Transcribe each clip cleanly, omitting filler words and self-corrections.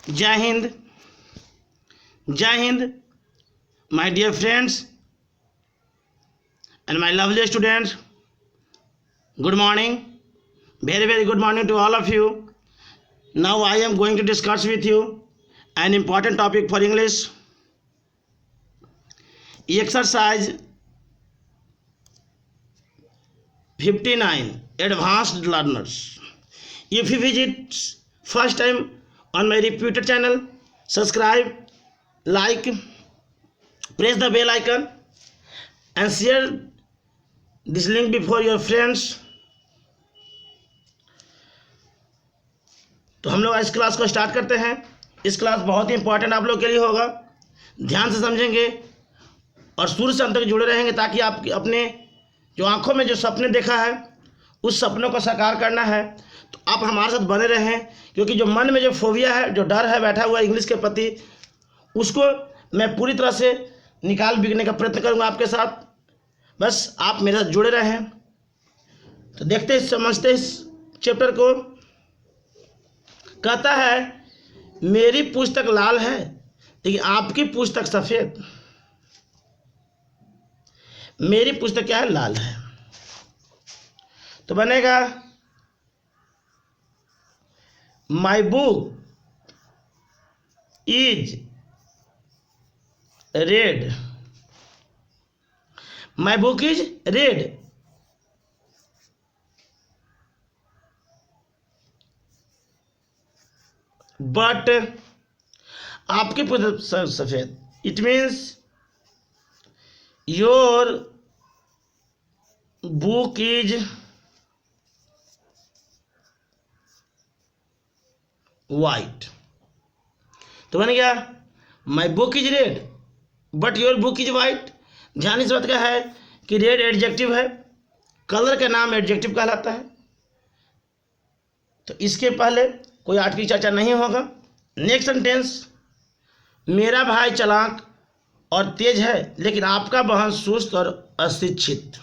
जय हिंद, जय Hind, my dear friends and my lovely students. Good morning, very good morning to all of you. Now I am going to discuss with you an important topic for English. Exercise 59, Advanced Learners. If you visit first time on my reputed channel, subscribe, like, press the bell icon and share this link before your friends. तो हम लोग इस class को start करते हैं। इस class बहुत ही important आप लोग के लिए होगा। ध्यान से समझेंगे और शुरू से अंत तक जुड़े रहेंगे ताकि आप अपने जो आंखों में जो सपने देखा है उस सपनों को साकार करना है। तो आप हमारे साथ बने रहें, क्योंकि जो मन में जो फोबिया है, जो डर है बैठा हुआ इंग्लिश के प्रति, उसको मैं पूरी तरह से निकाल बिकने का प्रयत्न करूंगा आपके साथ। बस आप मेरे साथ जुड़े रहें। तो देखते समझते इस चैप्टर को। कहता है मेरी पुस्तक लाल है लेकिन आपकी पुस्तक सफेद। मेरी पुस्तक क्या है? लाल है। तो बनेगा my book is red. My book is red but आपकी पुस्तक सफेद। It means your book is white. तो बन गया my book is red but your book is white. ध्यान इस बात का है कि रेड एडजेक्टिव है, कलर का नाम एडजेक्टिव कहलाता है। तो इसके पहले कोई आर्ट की चर्चा नहीं होगा। नेक्स्ट सेंटेंस, मेरा भाई चालाक और तेज है लेकिन आपका बहन सुस्त और अशिक्षित।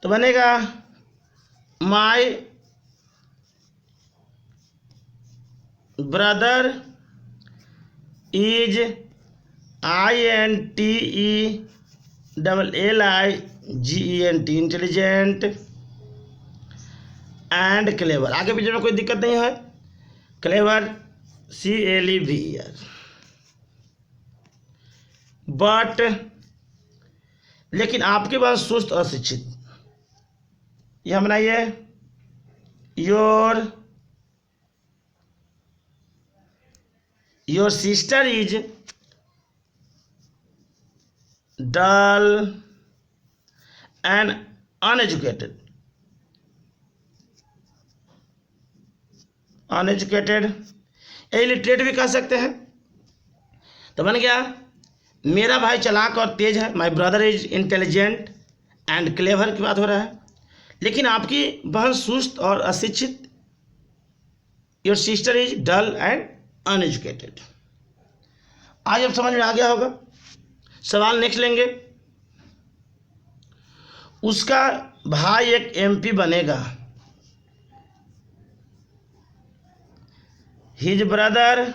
तो बनेगा my brother is INTELLIGENT intelligent and clever. आगे पीछे में कोई दिक्कत नहीं है। Clever CLEVER। बट लेकिन आपके पास सुस्त और अशिक्षित। यह बनाइए your sister is dull and uneducated। Illiterate भी कह सकते हैं। तो बन गया मेरा भाई चालाक और तेज है, my brother is intelligent and clever की बात हो रहा है, लेकिन आपकी बहन सुस्त और अशिक्षित। Your sister is dull and uneducated. आज अब समझ में आ गया होगा। सवाल नेक्स्ट लेंगे। उसका भाई एक MP बनेगा। His brother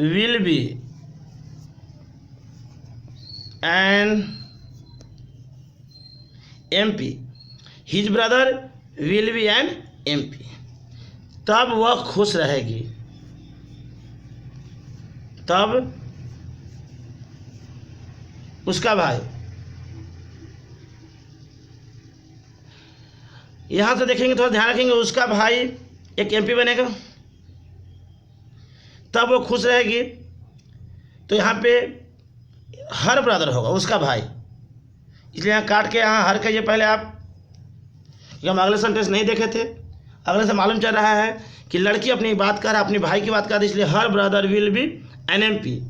will be an MP। His brother will be an MP। तब वह खुश रहेगी। तब उसका भाई, यहां से देखेंगे, थोड़ा ध्यान रखेंगे, उसका भाई एक MP बनेगा तब वो खुश रहेगी। तो यहाँ पे हर ब्रदर होगा, उसका भाई, इसलिए यहाँ काट के यहाँ हर कहिए पहले आप। हम अगले सेंटेंस नहीं देखे थे, अगले से मालूम चल रहा है कि लड़की अपनी बात कर रहा है, अपने भाई की बात कर रही है, इसलिए her brother will be an MP।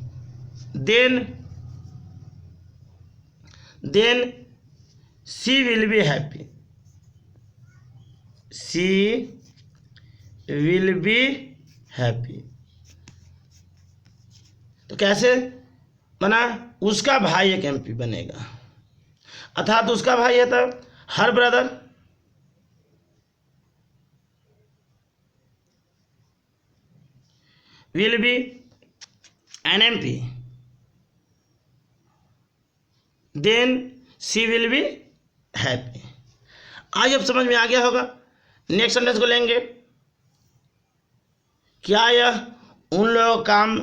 Then she will be happy. She will be happy. तो कैसे बना? उसका भाई एक MP बनेगा। अर्थात उसका भाई है, तो her brother will be NMP, then she will be happy. आज अब समझ में आ गया होगा। नेक्स्ट सेंटेंस को लेंगे। क्या यह उन लोगों का काम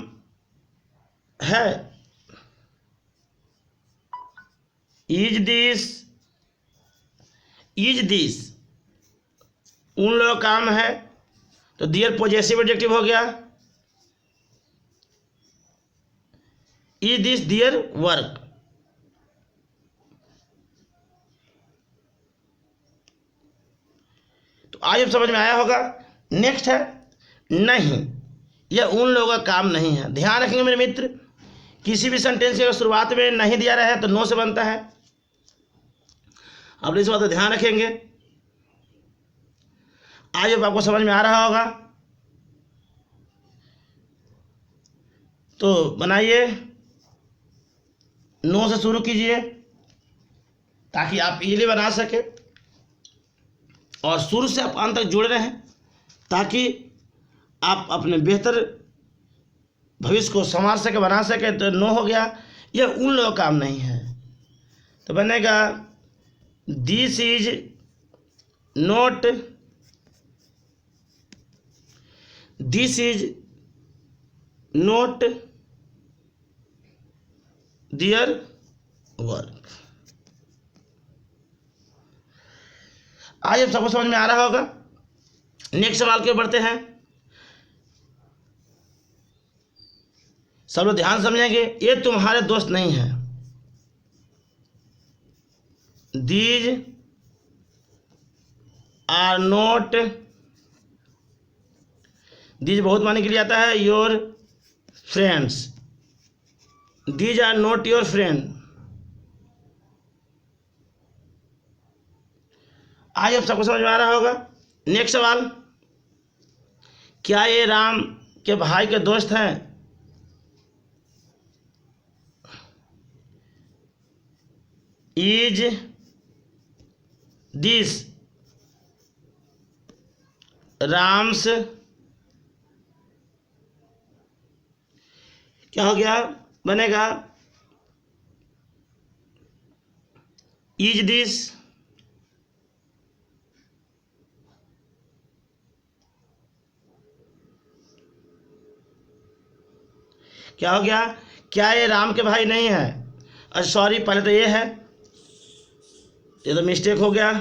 है? इज दिस उन लोगों का काम है, तो दियर पॉजेसिव एडजेक्टिव हो गया। Is this their work. तो आज अब समझ में आया होगा। नेक्स्ट है नहीं, यह उन लोगों का काम नहीं है। ध्यान रखेंगे मेरे मित्र, किसी भी सेंटेंस की अगर शुरुआत में नहीं दिया रहा है तो नो से बनता है। आप इस बात को ध्यान रखेंगे। आज अब आपको समझ में आ रहा होगा, तो बनाइए, नो से शुरू कीजिए ताकि आप इजीली बना सके, और शुरू से आप अंत तक जुड़े रहें ताकि आप अपने बेहतर भविष्य को संवार सके, बना सके। तो नो हो गया, यह उन लोगों का काम नहीं है, तो बनेगा this is not their work. आज अब सबको समझ में आ रहा होगा। नेक्स्ट सवाल के बढ़ते हैं। सब लोग ध्यान समझेंगे। ये तुम्हारे दोस्त नहीं है। दीज आर नॉट, दीज बहुत माने के लिए आता है, your friends. These are not your friend. आज अब सबको समझ में आ रहा होगा। नेक्स्ट सवाल, क्या ये राम के भाई के दोस्त हैं? इज दिस राम्स, क्या हो गया, बनेगा इज दिस क्या हो गया, क्या ये राम के भाई नहीं है? अच्छा सॉरी, पहले तो ये है, ये तो मिस्टेक हो गया।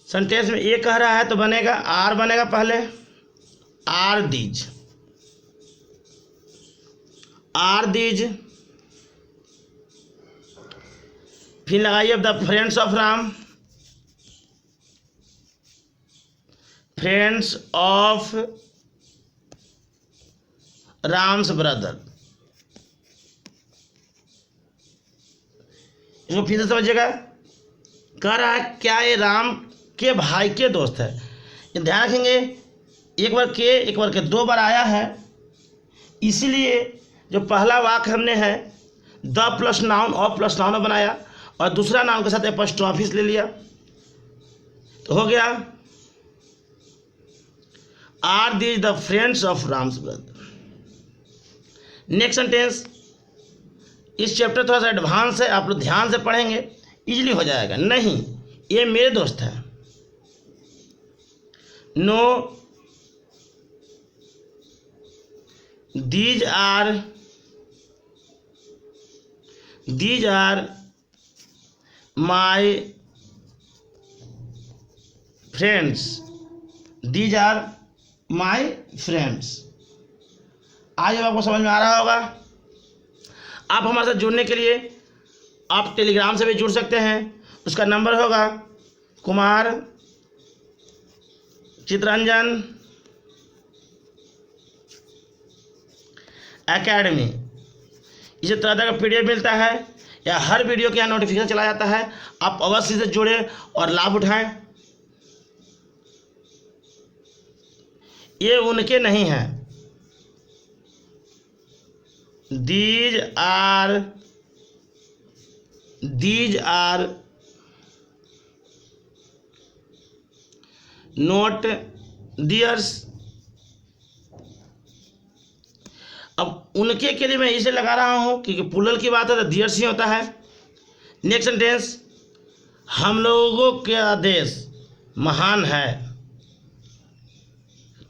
सेंटेंस में ये कह रहा है तो बनेगा आर, बनेगा पहले आर दीज, फिर लगाइए अब the friends of Ram, friends of Ram's brother. इसको फिर से समझिएगा। कह रहा है क्या ये राम के भाई के दोस्त है। ये ध्यान रखेंगे, एक बार के 2 बार आया है, इसीलिए जो पहला वाक्य हमने है द प्लस नाउन और प्लस नाउन बनाया, और दूसरा नाउन के साथ एपोस्ट्रोफिस ले लिया, तो हो गया are these the friends of Ram's brother. Next sentence, इस चैप्टर थोड़ा सा एडवांस है, आप लोग ध्यान से पढ़ेंगे इजीली हो जाएगा। नहीं, ये मेरे दोस्त है। No, these are my friends, these are my friends. आज अब आपको समझ में आ रहा होगा। आप हमारे साथ जुड़ने के लिए आप टेलीग्राम से भी जुड़ सकते हैं। उसका नंबर होगा कुमार चितरंजन एकेडमी। इसे तरह तरह का PDF मिलता है, या हर वीडियो के यहाँ नोटिफिकेशन चला जाता है। आप अवश्य से जुड़े और लाभ उठाएं। ये उनके नहीं हैं, these are these are not theirs. अब उनके के लिए मैं इसे लगा रहा हूं क्योंकि प्लूरल की बात है तो दियर्स ही होता है। नेक्स्ट सेंटेंस, हम लोगों का देश महान है,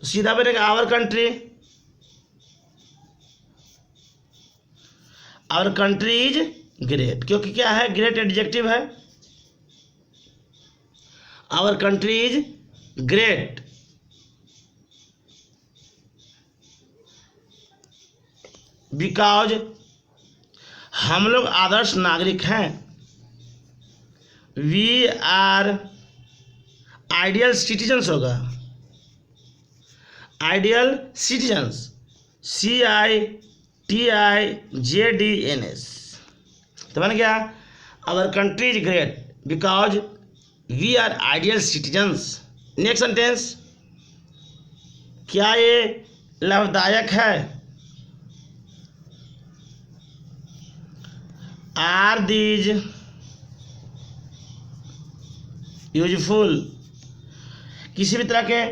सीधा बनेगा our country. Our country is great, क्योंकि क्या है, ग्रेट एडजेक्टिव है। Our country is great because हम लोग आदर्श नागरिक हैं। वी आर आइडियल सिटीजन्स होगा, आइडियल सिटीजन्स, CITIJDNS। तो बन गया our country is great because we are ideal citizens. Next sentence, क्या ये लाभदायक है? Are these useful. किसी भी तरह के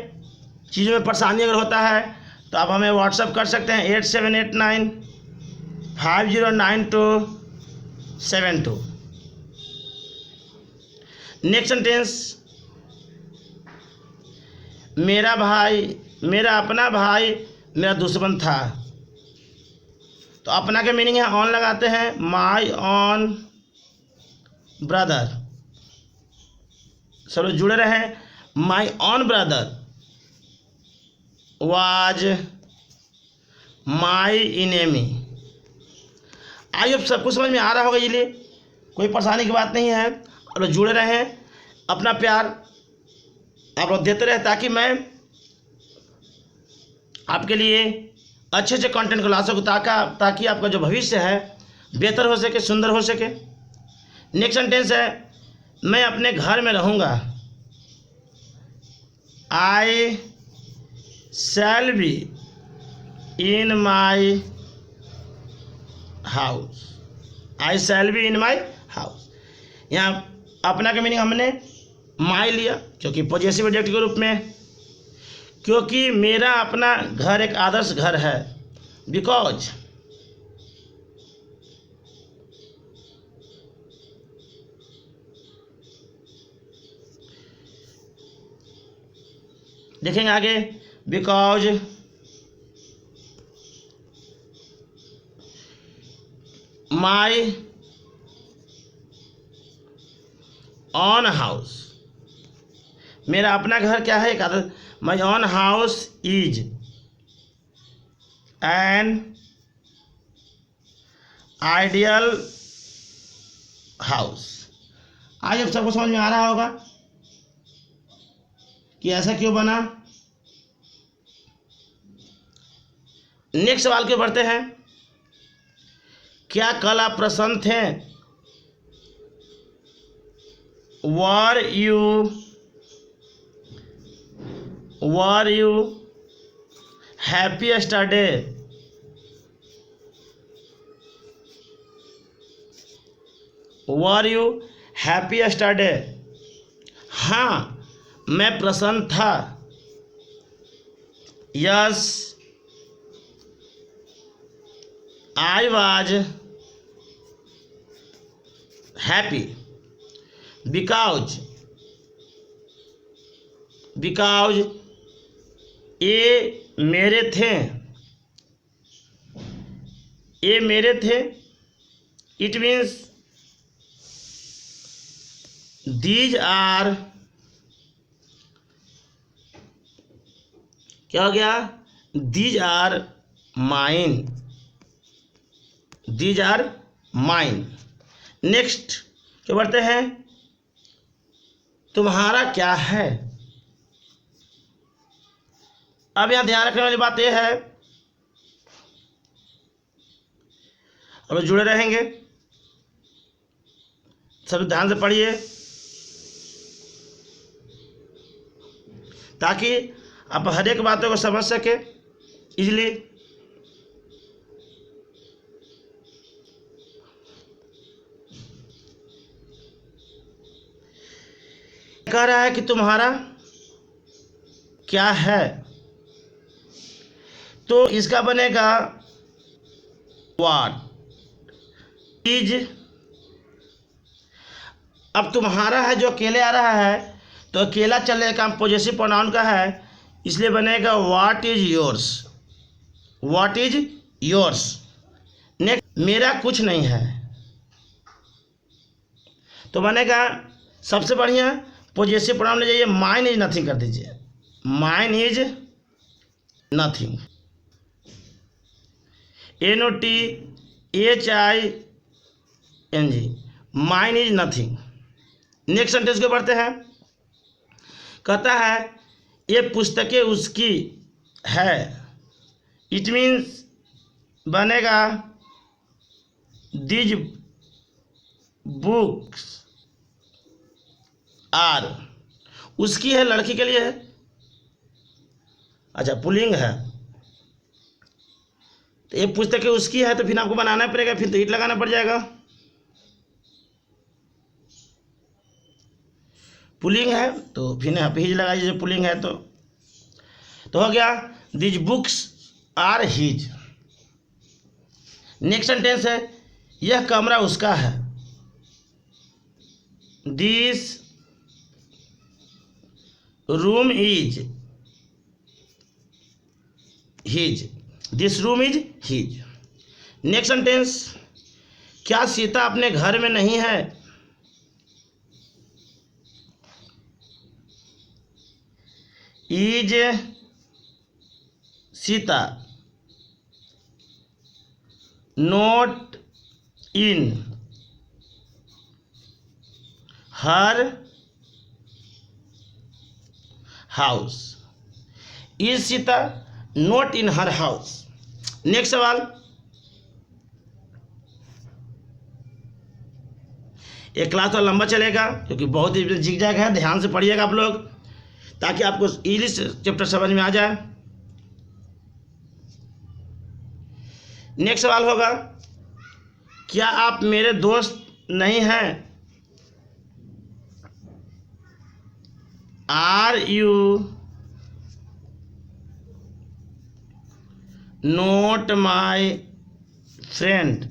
चीज़ों में परेशानी अगर होता है तो आप हमें व्हाट्सएप कर सकते हैं 8789509272। नेक्स्ट सेंटेंस, मेरा अपना भाई मेरा दुश्मन था। तो अपना के मीनिंग है ऑन लगाते हैं, माई ऑन ब्रदर। सब लोग जुड़े रहे। My own brother was my enemy. I hope सबको समझ में आ रहा होगा, ये कोई परेशानी की बात नहीं है। और जुड़े रहें, अपना प्यार आप लोग देते रहे ताकि मैं आपके लिए अच्छे अच्छे कंटेंट को ला सकूँ, ताकि आपका जो भविष्य है बेहतर हो सके, सुंदर हो सके। नेक्स्ट सेंटेंस है, मैं अपने घर में रहूँगा। I shall be in my house. I shall be in my house. यहाँ अपना का मीनिंग हमने माई लिया क्योंकि पॉजिटिव एडजेक्टिव के रूप में, क्योंकि मेरा अपना घर एक आदर्श घर है। बिकॉज देखेंगे आगे, बिकॉज माई ऑन हाउस। मेरा अपना घर क्या है, एक आदर्श। My own house is an ideal house. आज अब सबको समझ में आ रहा होगा कि ऐसा क्यों बना। नेक्स्ट सवाल के बढ़ते हैं, क्या कल आप प्रसन्न थे? Were you happy yesterday? Were you happy yesterday? हाँ, मैं प्रसन्न था। Yes I was happy because ये मेरे थे। इट मीन्स दीज आर, क्या हो गया, these are mine. These are mine. Next क्या बढ़ते हैं, तुम्हारा क्या है? अब यहां ध्यान रखने वाली बात यह है, अब जुड़े रहेंगे, सब ध्यान से पढ़िए ताकि आप हर एक बातों को समझ सके इजली। कह रहा है कि तुम्हारा क्या है, तो इसका बनेगा व्हाट इज। अब तुम्हारा है जो अकेले आ रहा है, तो अकेला चलने का पॉजेसिव प्रोनाउन का है, इसलिए बनेगा what is yours. What is yours. Next, मेरा कुछ नहीं है, तो बनेगा सबसे बढ़िया पॉजेसिव प्रोनाउन ले जाइए, माइन इज नथिंग कर दीजिए। Mine is nothing. NOTHING, mine is nothing. Next sentence को पढ़ते हैं। कहता है ये पुस्तकें उसकी है, इट मीन्स बनेगा दीज बुक्स आर। उसकी है लड़की के लिए है, अच्छा पुल्लिंग है, तो ये पुस्तकें उसकी है, तो फिर आपको बनाना पड़ेगा, फिर तो इट लगाना पड़ जाएगा। पुलिंग है तो फिर यहाँ पे हिज लगाइए, जो पुलिंग है तो हो गया these books are his. Next sentence है यह कमरा उसका है, this room is his. This room is his. Next sentence, क्या सीता अपने घर में नहीं है, is Sita not in her house. Is Sita not in her house. Next सवाल, एक क्लास तो लंबा चलेगा क्योंकि बहुत ही जिगजैग है, ध्यान से पढ़िएगा आप लोग ताकि आपको इंग्लिश चैप्टर समझ में आ जाए। नेक्स्ट सवाल होगा, क्या आप मेरे दोस्त नहीं हैं, are you not my friend.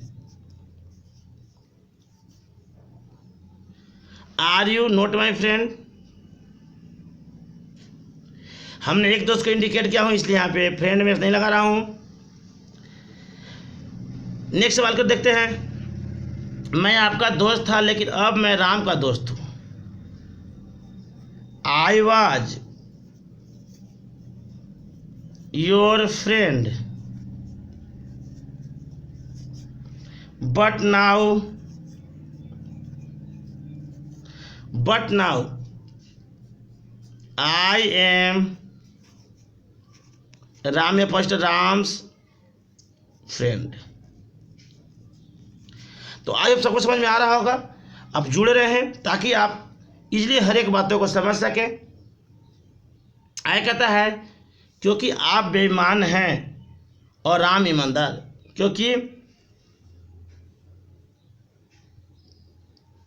Are you not my friend. हमने एक दोस्त को इंडिकेट किया हूं, इसलिए यहाँ पे फ्रेंड में नहीं लगा रहा हूं। नेक्स्ट सवाल को देखते हैं। मैं आपका दोस्त था लेकिन अब मैं राम का दोस्त हूं। I was your friend but now I am Ram या फर्स्ट राम्स फ्रेंड। तो आज सबको समझ में आ रहा होगा। आप जुड़े रहें ताकि आप इजली हर एक बातों को समझ सकें। आय कहता है क्योंकि आप बेईमान हैं और राम ईमानदार, क्योंकि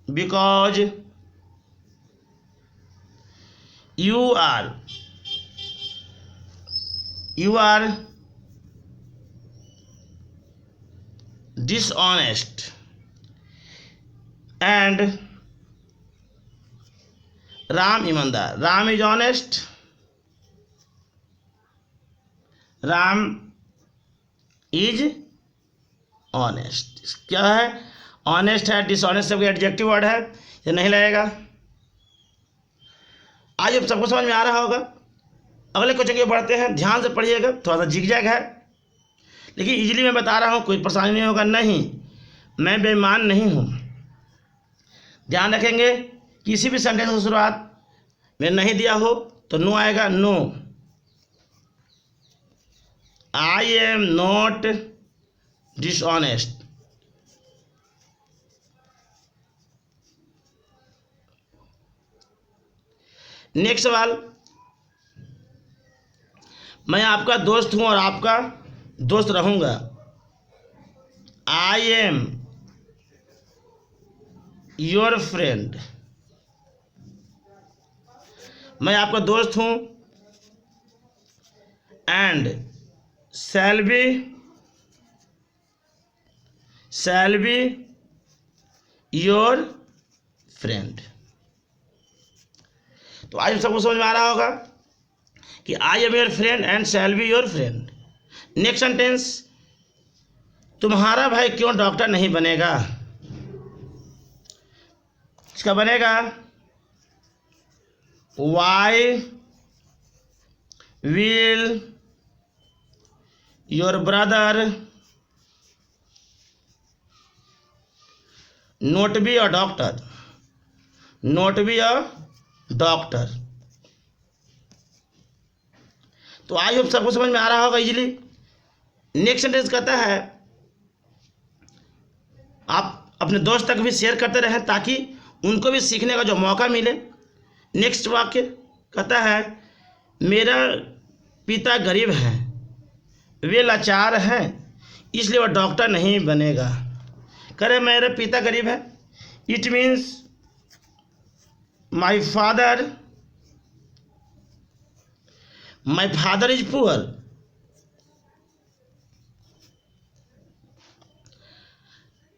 because you are dishonest and Ram ईमानदार। Ram is honest, Ram is honest. क्या है, ऑनेस्ट है, डिसऑनेस्ट सब एडजेक्टिव वर्ड है, ये नहीं लगेगा। आज अब सबको समझ में आ रहा होगा। अगले क्वेश्चन के बढ़ते हैं, ध्यान से पढ़िएगा, थोड़ा सा जिगजैग है लेकिन इजीली मैं बता रहा हूँ, कोई परेशानी नहीं होगा। नहीं, मैं बेईमान नहीं हूँ। ध्यान रखेंगे किसी भी सेंटेंस की शुरुआत में नहीं दिया हो तो नो आएगा, no. I am not dishonest. Next सवाल, मैं आपका दोस्त हूं और आपका दोस्त रहूंगा। आई एम योर फ्रेंड मैं आपका दोस्त हूँ, and shall be your friend. तो आज सबको समझ में आ रहा होगा कि I am your friend and shall be your friend. Next sentence, तुम्हारा भाई क्यों डॉक्टर नहीं बनेगा? इसका बनेगा why will your brother not be a doctor, not be a doctor. तो आई होप सबको समझ में आ रहा होगा इजीली। नेक्स्ट सेंटेंस कहता है आप अपने दोस्त तक भी शेयर करते रहें ताकि उनको भी सीखने का जो मौका मिले। नेक्स्ट वाक्य कहता है मेरा पिता गरीब हैं, वे लाचार हैं, इसलिए वह डॉक्टर नहीं बनेगा। करे मेरे पिता गरीब है, it means my father is poor.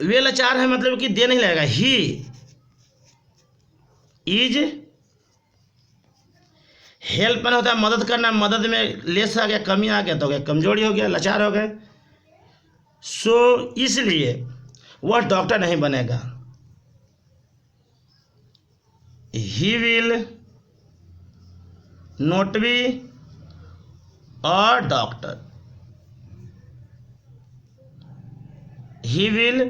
वे लाचार है मतलब कि दे नहीं लगेगा। ही इज हेल्प में होता है मदद करना, मदद में लेस आ गया, कमी आ गया तो हो गया कमजोरी, हो गया लाचार हो गए। सो इसलिए वह डॉक्टर नहीं बनेगा। He will not be a doctor, he will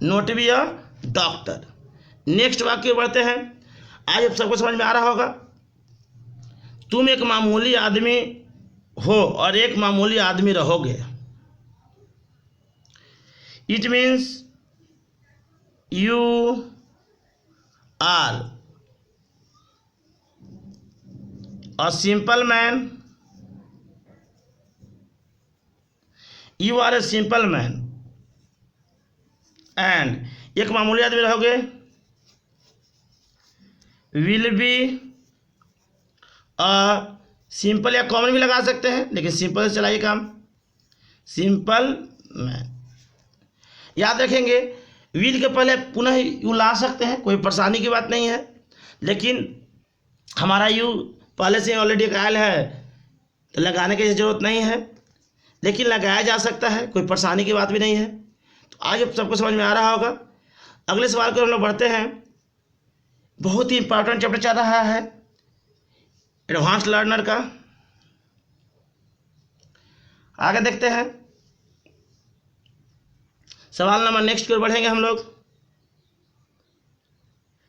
not be a doctor. Next वाक्य बढ़ते हैं। आज अब सबको समझ में आ रहा होगा, तुम एक मामूली आदमी हो और एक मामूली आदमी रहोगे। It means you are a simple man, you are a simple man and एक मामूली आदमी रहोगे। विल बी सिंपल या कॉमन भी लगा सकते हैं, लेकिन सिंपल से चलाइए काम, सिंपल मैन। याद रखेंगे विल के पहले पुनः यू ला सकते हैं, कोई परेशानी की बात नहीं है, लेकिन हमारा यू पहले से ऑलरेडी एक आयल है तो लगाने की ज़रूरत नहीं है, लेकिन लगाया जा सकता है, कोई परेशानी की बात भी नहीं है। तो आज अब सबको समझ में आ रहा होगा। अगले सवाल को हम लोग बढ़ते हैं। बहुत ही इंपॉर्टेंट चैप्टर चल रहा है एडवांस लर्नर का। आगे देखते हैं सवाल नंबर नेक्स्ट की ओर बढ़ेंगे हम लोग।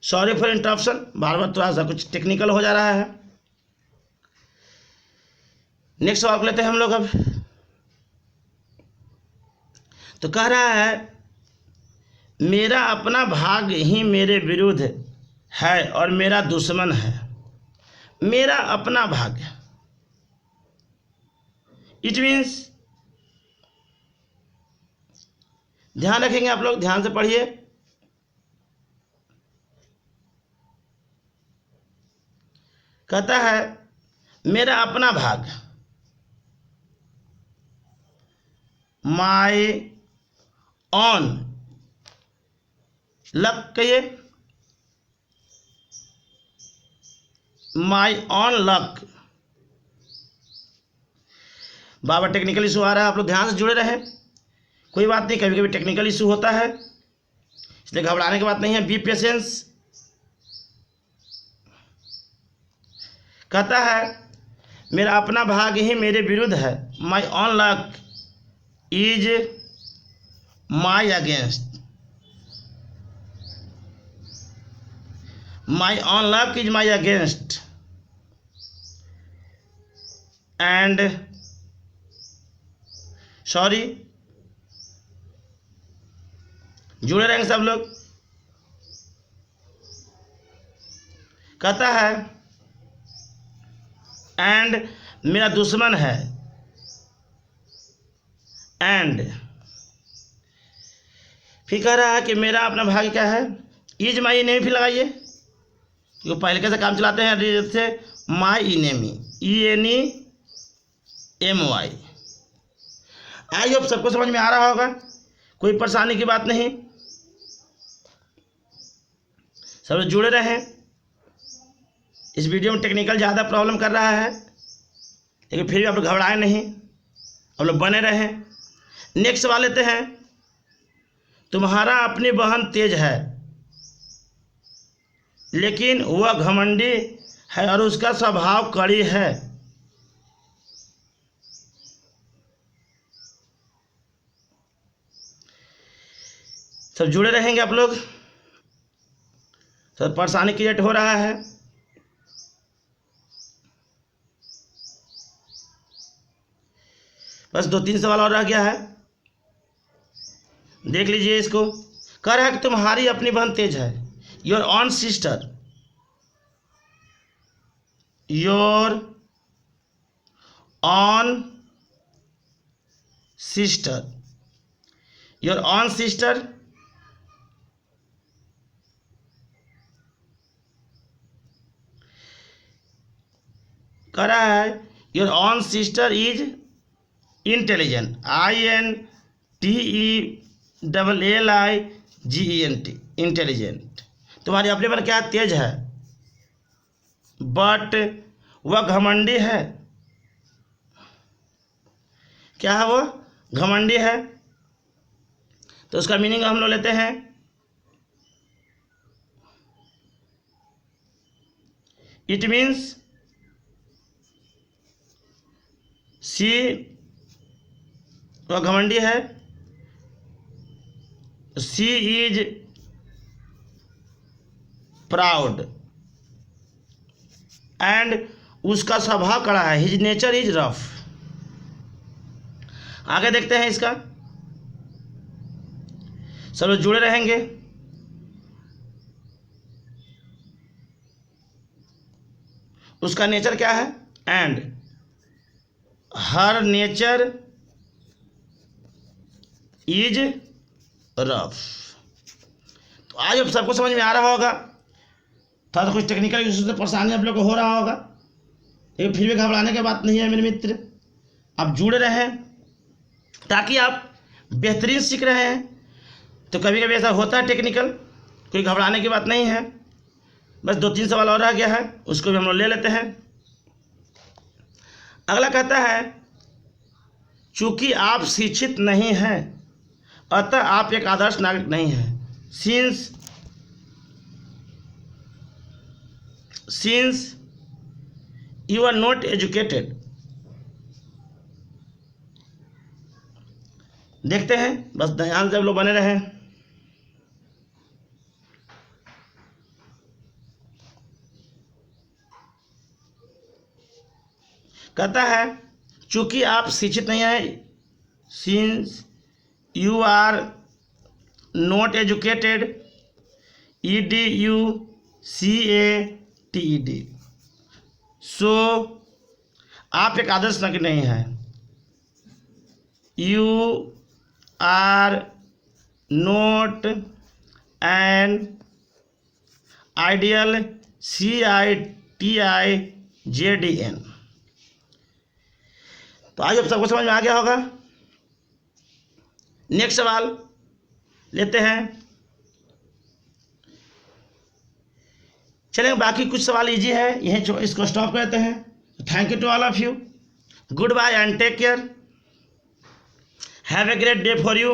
सॉरी फॉर इंटरप्शन, बार बार थोड़ा सा कुछ टेक्निकल हो जा रहा है। नेक्स्ट सवाल को लेते हैं हम लोग अब। तो कह रहा है मेरा अपना भाग ही मेरे विरुद्ध है और मेरा दुश्मन है। मेरा अपना भाग्य, इट मीन्स, ध्यान रखेंगे आप लोग, ध्यान से पढ़िए। कहता है मेरा अपना भाग, माई ऑन लक, कहिए माई ऑन लक। बाबा टेक्निकल इशू आ रहा है, आप लोग ध्यान से जुड़े रहे, कोई बात नहीं, कभी कभी टेक्निकल इशू होता है, इसलिए घबराने की बात नहीं है, बी पेशेंस। कहता है मेरा अपना भाग ही मेरे विरुद्ध है, my own luck is my against, my own luck is my against and sorry. जुड़े रहेंगे सब लोग। कहता है एंड मेरा दुश्मन है, एंड फिर कह रहा है कि मेरा अपना भाग्य क्या है, इज माई नहीं फिर लगाइए, क्योंकि पहले कैसे काम चलाते हैं जैसे माई इनेमी, ENEMY। आई होप सबको समझ में आ रहा होगा, कोई परेशानी की बात नहीं। सब लोग जुड़े रहें। इस वीडियो में टेक्निकल ज़्यादा प्रॉब्लम कर रहा है, लेकिन फिर भी आप लोग घबराएं नहीं, आप लोग बने रहें। नेक्स्ट सवाल लेते हैं। तुम्हारा अपनी बहन तेज है, लेकिन वह घमंडी है और उसका स्वभाव कड़ी है। सब जुड़े रहेंगे आप लोग। सब परेशानी क्रिएट हो रहा है। बस 2-3 सवाल और रह गया है, देख लीजिए इसको। कह रहा है कि तुम्हारी अपनी बहन तेज है, your on sister, your on sister, your on sister कह रहा है your on sister is intelligent, INTELLIGENT, intelligent. तुम्हारी अपनी बहन क्या तेज है, बट वह घमंडी है। क्या है वो? घमंडी है। तो उसका मीनिंग हम लोग लेते हैं, इट मीन्स सी, वह घमंडी है, सी इज प्राउड एंड उसका स्वभाव कड़ा है, हिज नेचर इज रफ। आगे देखते हैं इसका। सब लोग जुड़े रहेंगे। उसका नेचर क्या है? And her nature is rough. तो आज अब सबको समझ में आ रहा होगा। थोड़ा सा कुछ टेक्निकल इशू से परेशानी आप लोग को हो रहा होगा, लेकिन फिर भी घबराने की बात नहीं है मेरे मित्र। आप जुड़े रहें ताकि आप बेहतरीन सीख रहे हैं। तो कभी कभी ऐसा होता है टेक्निकल, कोई घबराने की बात नहीं है। बस 2-3 सवाल और रह गया है, उसको भी हम लोग ले लेते हैं। अगला कहता है, चूंकि आप शिक्षित नहीं हैं अतः आप एक आदर्श नागरिक नहीं हैं। Since you are not educated. देखते हैं, बस ध्यान से लोग बने रहें। कहता है चूंकि आप शिक्षित नहीं हैं, since you are not educated, EDUCATED, so आप एक आदर्श नागरिक नहीं हैं। You are not an ideal, CITIZEN। तो आज अब सबको समझ में आ गया होगा। नेक्स्ट सवाल लेते हैं। चलें, बाकी कुछ सवाल इजी है, यहीं इसको स्टॉप करते हैं। Thank you to all of you. Good bye and take care. Have a great day for you.